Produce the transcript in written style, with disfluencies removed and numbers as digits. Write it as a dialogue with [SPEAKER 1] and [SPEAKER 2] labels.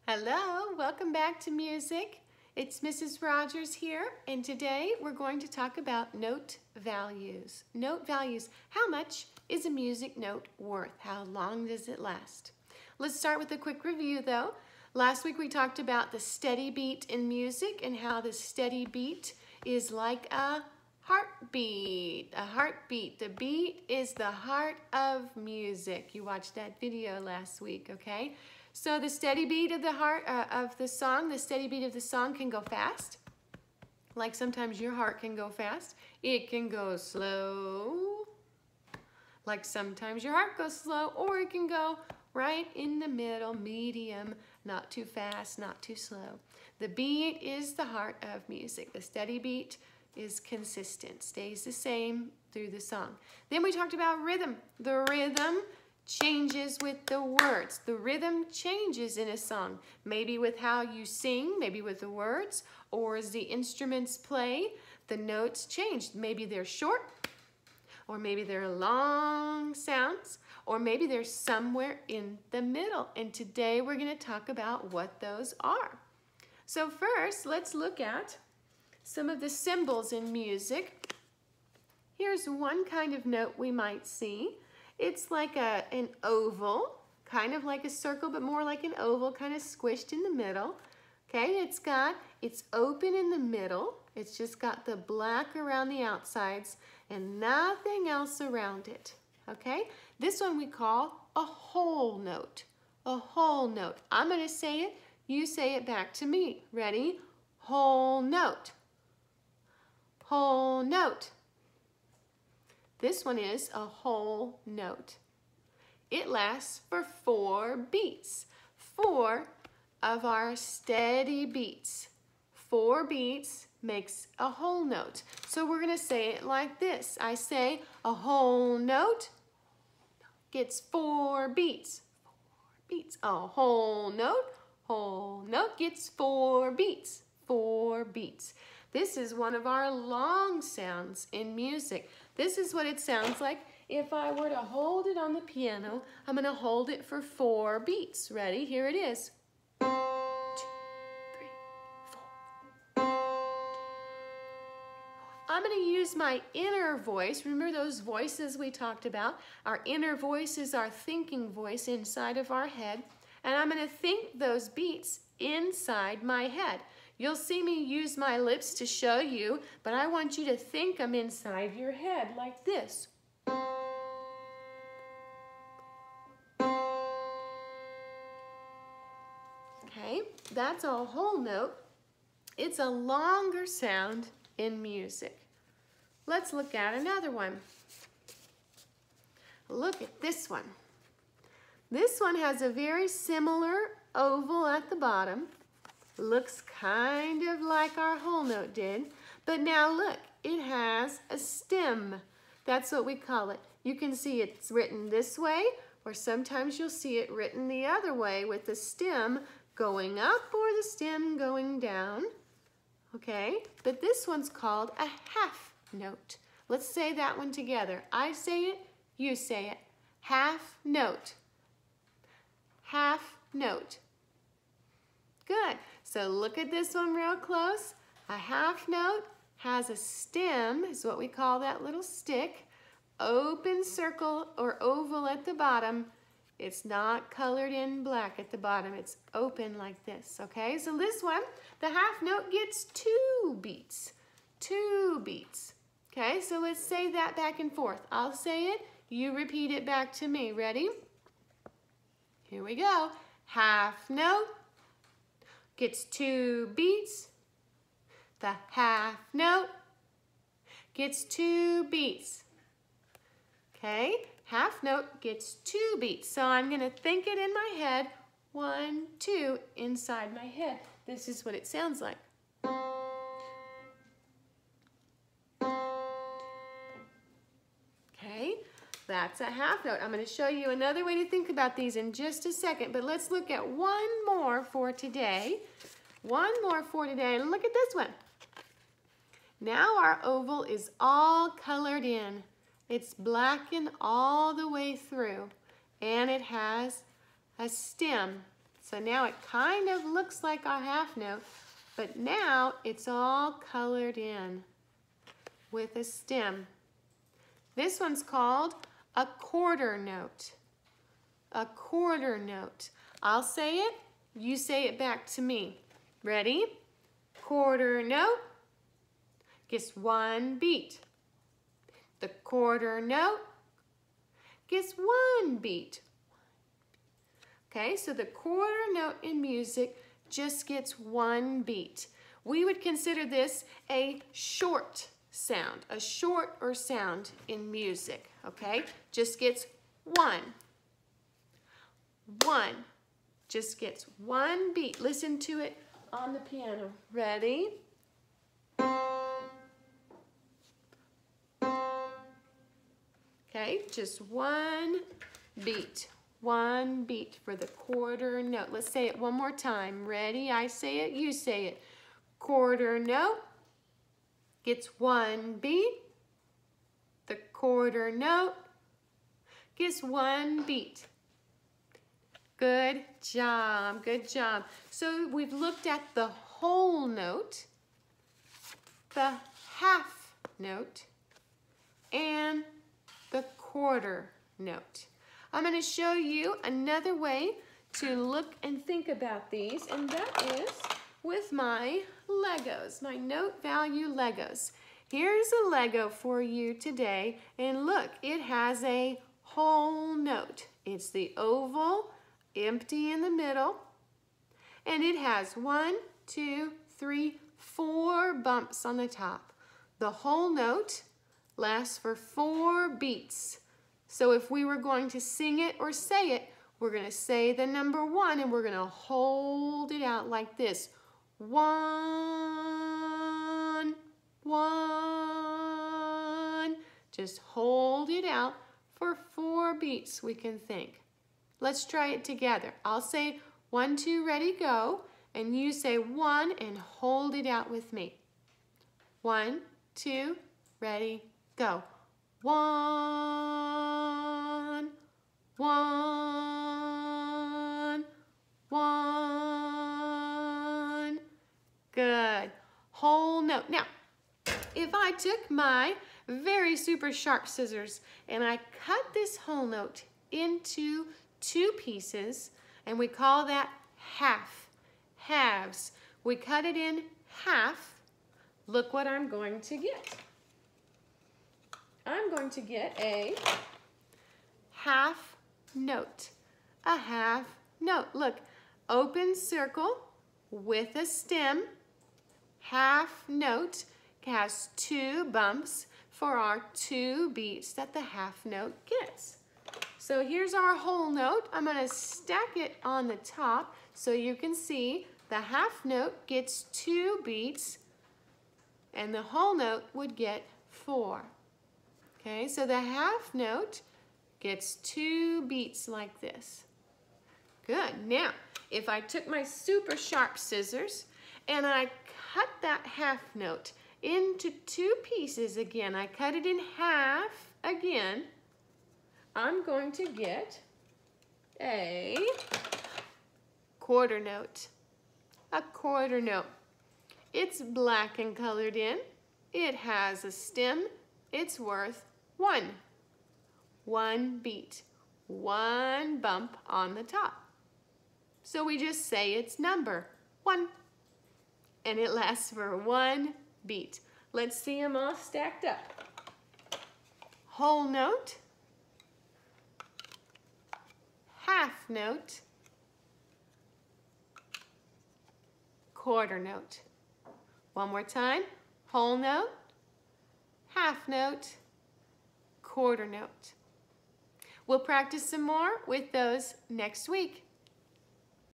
[SPEAKER 1] Hello, welcome back to music. It's Mrs. Rogers here, and today we're going to talk about note values. Note values. How much is a music note worth? How long does it last? Let's start with a quick review though. Last week we talked about the steady beat in music and how the steady beat is like a heartbeat. A heartbeat. The beat is the heart of music. You watched that video last week, okay? So the steady beat of the the steady beat of the song can go fast. Like sometimes your heart can go fast. It can go slow. Like sometimes your heart goes slow, or it can go right in the middle, medium, not too fast, not too slow. The beat is the heart of music. The steady beat is consistent, stays the same through the song. Then we talked about rhythm. The rhythm changes with the words. The rhythm changes in a song, maybe with how you sing, maybe with the words, or as the instruments play, the notes change. Maybe they're short, or maybe they're long sounds, or maybe they're somewhere in the middle. And today we're going to talk about what those are. So first, let's look at some of the symbols in music. Here's one kind of note we might see. It's like an oval, kind of like a circle, but more like an oval, kind of squished in the middle. Okay, it's open in the middle. It's just got the black around the outsides and nothing else around it. Okay, this one we call a whole note. A whole note. I'm going to say it, you say it back to me. Ready? Whole note. Whole note. This one is a whole note. It lasts for 4 beats. 4 of our steady beats. 4 beats makes a whole note. So we're going to say it like this. I say a whole note gets 4 beats. 4 beats. A whole note gets 4 beats. 4 beats. This is one of our long sounds in music. This is what it sounds like if I were to hold it on the piano. I'm going to hold it for 4 beats. Ready? Here it is. 1, 2, 3, 4. I'm going to use my inner voice. Remember those voices we talked about? Our inner voice is our thinking voice inside of our head. And I'm going to think those beats inside my head. You'll see me use my lips to show you, but I want you to think them inside your head like this. Okay, that's a whole note. It's a longer sound in music. Let's look at another one. Look at this one. This one has a very similar oval at the bottom. Looks kind of like our whole note did, but now look, it has a stem. That's what we call it. You can see it's written this way, or sometimes you'll see it written the other way with the stem going up or the stem going down. Okay, but this one's called a half note. Let's say that one together. I say it, you say it. Half note. Half note. Good. So look at this one real close. A half note has a stem, is what we call that little stick. Open circle or oval at the bottom. It's not colored in black at the bottom. It's open like this, okay? So this one, the half note gets 2 beats. 2 beats. Okay, so let's say that back and forth. I'll say it, you repeat it back to me. Ready? Here we go. Half note gets 2 beats. The half note gets 2 beats. Okay, half note gets 2 beats. So I'm going to think it in my head. 1, 2 inside my head. This is what it sounds like. Okay, that's a half note. I'm going to show you another way to think about these in just a second, but let's look at one more for today. One more for today. Look at this one. Now our oval is all colored in. It's blackened all the way through, and it has a stem. So now it kind of looks like a half note, but now it's all colored in with a stem. This one's called a quarter note. A quarter note. I'll say it, you say it back to me. Ready? Quarter note gets one beat. The quarter note gets one beat. Okay, so the quarter note in music just gets one beat. We would consider this a short sound, a shorter sound in music, okay? Just gets one. One. Just gets one beat. Listen to it on the piano. Ready? Okay, just one beat. One beat for the quarter note. Let's say it one more time. Ready? I say it, you say it. Quarter note gets one beat. The quarter note gets one beat. Good job, good job. So we've looked at the whole note, the half note, and the quarter note. I'm going to show you another way to look and think about these, and that is with my Legos, my note value Legos. Here's a Lego for you today, and look, it has a whole note. It's the oval, empty in the middle, and it has 1, 2, 3, 4 bumps on the top. The whole note lasts for 4 beats. So if we were going to sing it or say it, we're going to say the number 1 and we're going to hold it out like this. 1, 1. Just hold it out for 4 beats we can think. Let's try it together. I'll say 1, 2, ready, go. And you say 1 and hold it out with me. 1, 2, ready, go. 1, 1, 1. Good. Whole note. Now, if I took my very super sharp scissors and I cut this whole note into 2 pieces, and we call that halves. We cut it in half. Look what I'm going to get. I'm going to get a half note. A half note. Look, open circle with a stem. Half note has 2 bumps for our 2 beats that the half note gets. So here's our whole note. I'm going to stack it on the top so you can see the half note gets 2 beats and the whole note would get 4. Okay, so the half note gets 2 beats like this. Good. Now, if I took my super sharp scissors and I cut that half note into 2 pieces again, I cut it in half again, I'm going to get a quarter note. A quarter note. It's black and colored in. It has a stem. It's worth 1. 1 beat. 1 bump on the top. So we just say its number, 1. And it lasts for 1 beat. Let's see them all stacked up. Whole note. Half note. Quarter note. One more time. Whole note. Half note. Quarter note. We'll practice some more with those next week.